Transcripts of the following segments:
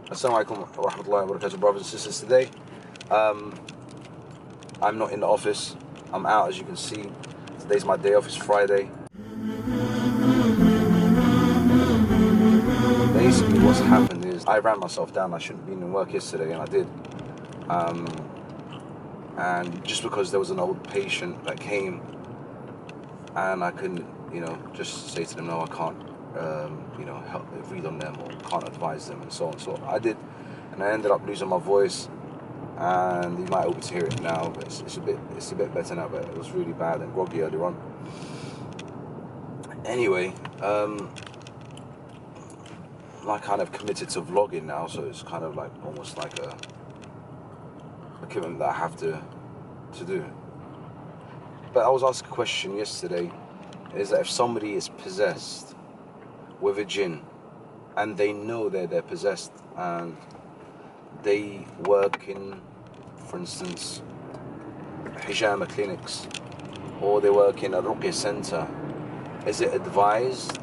Assalamu alaikum wa rahmatullahi wa barakatuh, brothers and sisters. Today, I'm not in the office. I'm out, as you can see. Today's my day off. It's Friday. Basically, what's happened is I ran myself down. I shouldn't have been in work yesterday, and I did. And just because there was an old patient that came, and I couldn't, just say to them, no, I can't, help read on them or can't advise them and so on. So I did, and I ended up losing my voice. And you might be able to hear it now, but it's a bit better now. But it was really bad and groggy earlier on. Anyway, I kind of committed to vlogging now, so it's kind of like almost like a commitment that I have to do. But I was asked a question yesterday: is that if somebody is possessed with a jinn and they know they're possessed and they work in, for instance, Hijama clinics, or they work in a Ruqya center, is it advised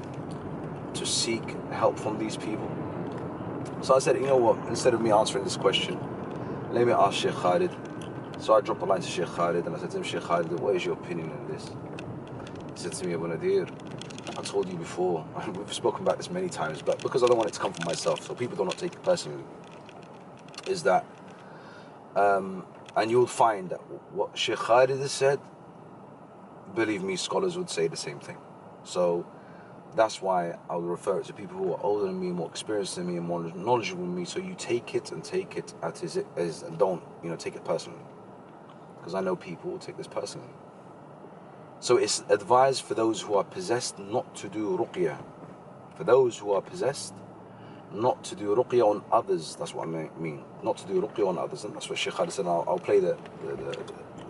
to seek help from these people? So I said, you know what, instead of me answering this question, let me ask Sheikh Khalid. So I dropped a line to Sheikh Khalid and I said to him, Sheikh Khalid, what is your opinion on this? He said to me, Abu Nadeer, I told you before, we've spoken about this many times, but because I don't want it to come from myself, so people do not take it personally, is that, and you'll find that what Sheikh Khalid has said, believe me, scholars would say the same thing. So that's why I would refer it to people who are older than me, more experienced than me, and more knowledgeable than me. So you take it as it is, and don't take it personally, because I know people will take this personally. So it's advised for those who are possessed not to do ruqya. For those who are possessed, not to do ruqya on others. That's what I mean. Not to do ruqya on others, and that's what Sheikh Khalid said. I'll play the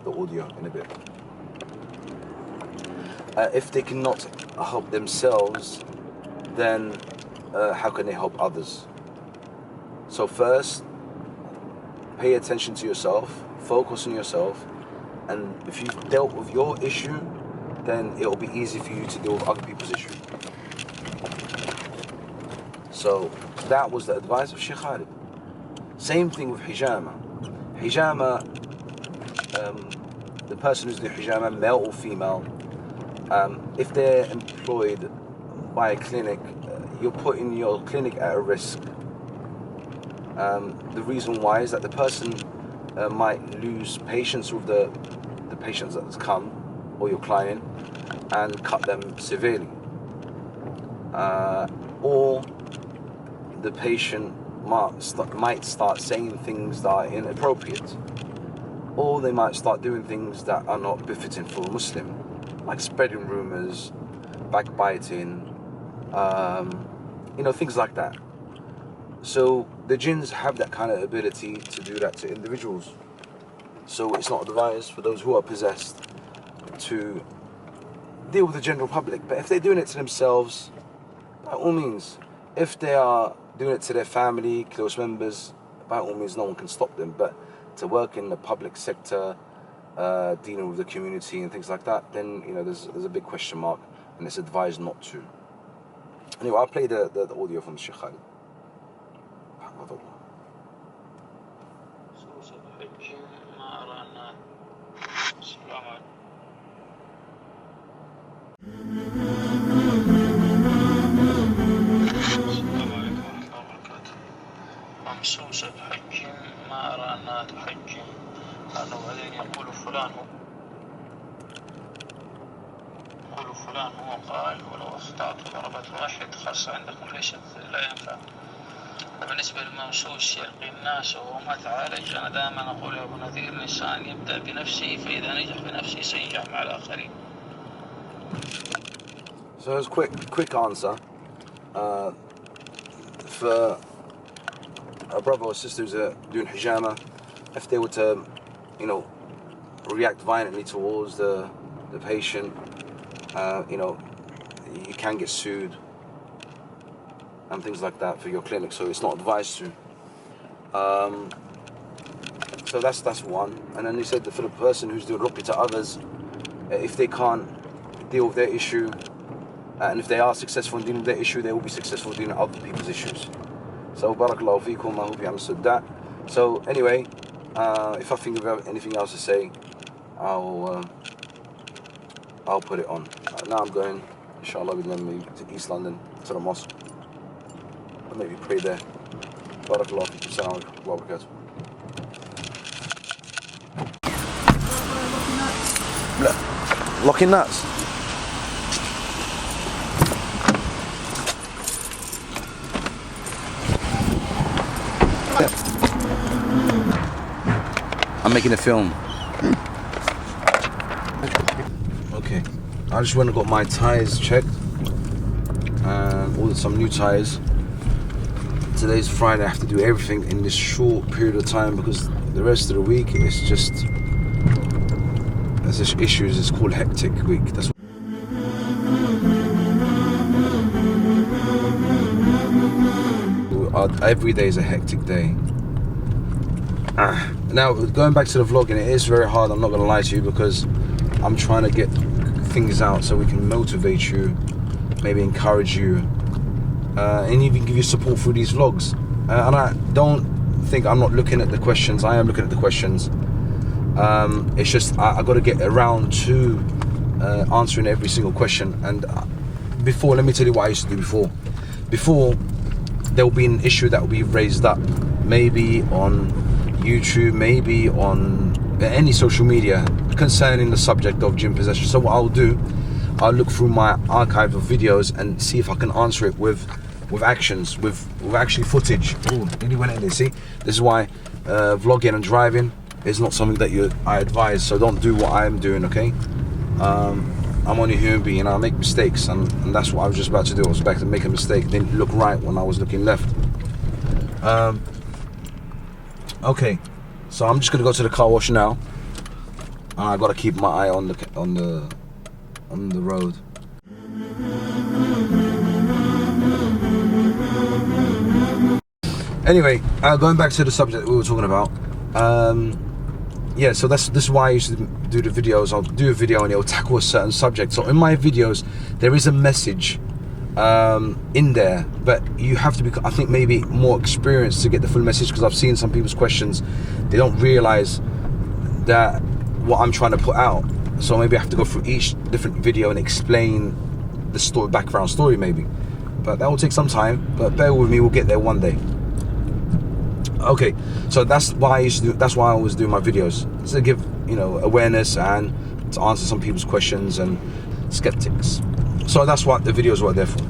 audio in a bit. If they cannot help themselves, then how can they help others? So first, pay attention to yourself, focus on yourself, and if you've dealt with your issue, then it'll be easy for you to deal with other people's issue. So that was the advice of Sheikh Khalid. Same thing with hijama. Hijama, the person who's doing hijama, male or female, if they're employed by a clinic, you're putting your clinic at a risk. The reason why is that the person might lose patience with the patients that's come, or your client, and cut them severely. Or the patient might start saying things that are inappropriate, or they might start doing things that are not befitting for a Muslim, like spreading rumors, backbiting, things like that. So the jinns have that kind of ability to do that to individuals. So it's not advised for those who are possessed to deal with the general public. But if they're doing it to themselves, by all means. If they are doing it to their family, close members, by all means, no one can stop them. But to work in the public sector, dealing with the community and things like that, then there's a big question mark, and it's advised not to. Anyway, I'll play the audio from Sheikh Khalid. ممسوسة بحج ما أرى أنها تحج، لأنه بعدين يقول فلان هو قال ولو أخطأت ضربت واحد، خاصة عندكم ليست لا ينفع. بالنسبة للممسوس يلقي الناس وهو ما تعالج، أنا دائما أقول يا أبو نذير الإنسان يبدأ بنفسه، فإذا نجح بنفسه سينجح مع الآخرين. So it's quick answer. For a brother or sister who's doing hijama, if they were to, react violently towards the patient, you can get sued and things like that for your clinic. So it's not advised to. So that's one. And then he said that for the person who's doing ruqya to others, if they can't deal with their issue, and if they are successful in dealing with their issue, they will be successful in dealing with other people's issues. So So barakallahu feekum, I hope you understood that. So anyway, if I think of anything else to say, I'll put it on. Now I'm going, inshallah, with me to East London, to the mosque. I'll maybe pray there. Barakallahu feekum. Assalamu alaikum wa barakatuh. Locking nuts. I'm making a film. Okay, I just went and got my tires checked and ordered some new tires. Today's Friday. I have to do everything in this short period of time because the rest of the week it's just there's this issues. It's called hectic week. That's what every day is a hectic day. Now going back to the vlogging, it is very hard, I'm not going to lie to you, because I'm trying to get things out so we can motivate you, maybe encourage you, and even give you support through these vlogs. And I don't think I'm not looking at the questions. I am looking at the questions. It's just I got to get around to answering every single question. And before, let me tell you what I used to do before there will be an issue that will be raised up, maybe on YouTube, maybe on any social media concerning the subject of jinn possession. So what I'll do, I'll look through my archive of videos and see if I can answer it with actions, with actually footage. Oh, nearly went in there. See, this is why vlogging and driving is not something that I advise. So don't do what I'm doing, okay? I'm only a human being and I make mistakes, and that's what I was just about to do. I was about to make a mistake, didn't look right when I was looking left. Okay, so I'm just gonna go to the car wash now, and I gotta keep my eye on the road. Anyway, going back to the subject we were talking about. Yeah, so this is why I used to do the videos. I'll do a video and it'll tackle a certain subject. So in my videos, there is a message in there, but you have to be, I think, maybe more experienced to get the full message, because I've seen some people's questions, they don't realize that what I'm trying to put out. So maybe I have to go through each different video and explain the story, background story maybe, but that will take some time, but bear with me, we'll get there one day. Okay, so that's why I used to do, that's why I always do my videos, to give, you know, awareness and to answer some people's questions and skeptics. So that's what the videos were there for.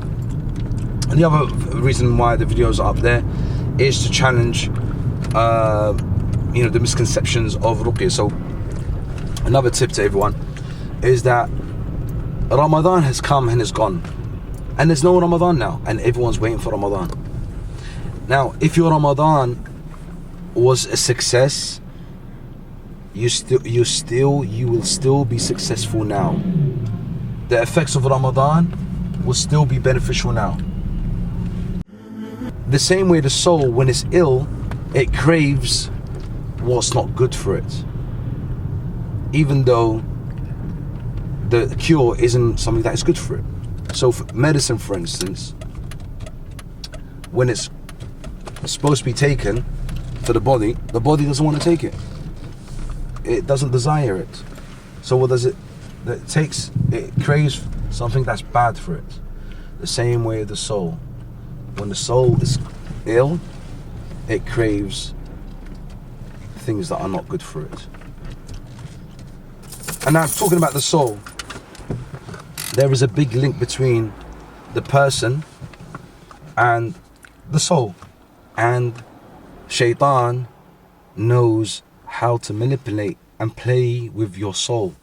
And the other reason why the videos are up there is to challenge, you know, the misconceptions of Ruqya. So another tip to everyone is that Ramadan has come and is gone, and there's no Ramadan now, and everyone's waiting for Ramadan. Now, if your Ramadan was a success, you will still be successful now. The effects of Ramadan will still be beneficial now. The same way the soul, when it's ill, it craves what's not good for it, even though the cure isn't something that is good for it. So for medicine, for instance, when it's supposed to be taken for the body doesn't want to take it. It doesn't desire it. So what does it? It craves something that's bad for it. The same way the soul. When the soul is ill, it craves things that are not good for it. And now, talking about the soul, there is a big link between the person and the soul. And Shaitan knows how to manipulate and play with your soul.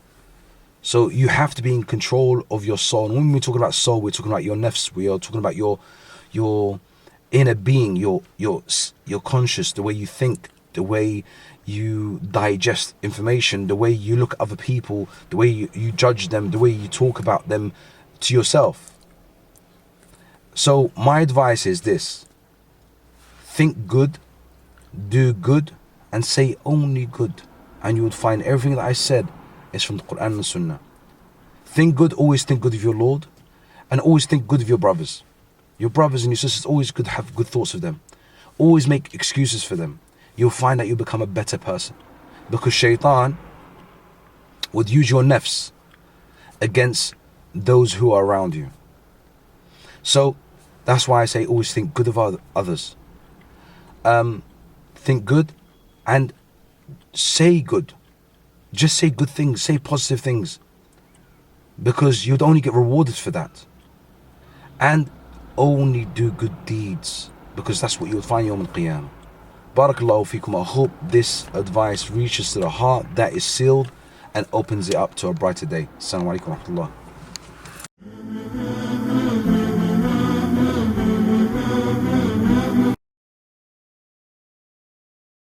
So you have to be in control of your soul. And when we're talking about soul, we're talking about your nafs. We are talking about your inner being, your conscious, the way you think, the way you digest information, the way you look at other people, the way you judge them, the way you talk about them to yourself. So my advice is this: think good, do good, and say only good, and you would find everything that I said is from the Quran and Sunnah. Think good, always think good of your Lord, and always think good of your brothers. Your brothers and your sisters, always good, have good thoughts of them. always make excuses for them, you'll find that you become a better person. Because shaitan would use your nafs against those who are around you. So that's why I say always think good of others. Think good and say good. Just say good things, say positive things, because you'd only get rewarded for that. And only do good deeds, because that's what you'll find Yawm al-Qiyamah. Barakallahu feekum. I hope this advice reaches to the heart that is sealed and opens it up to a brighter day. Assalamu alaikum wa rahmatullah.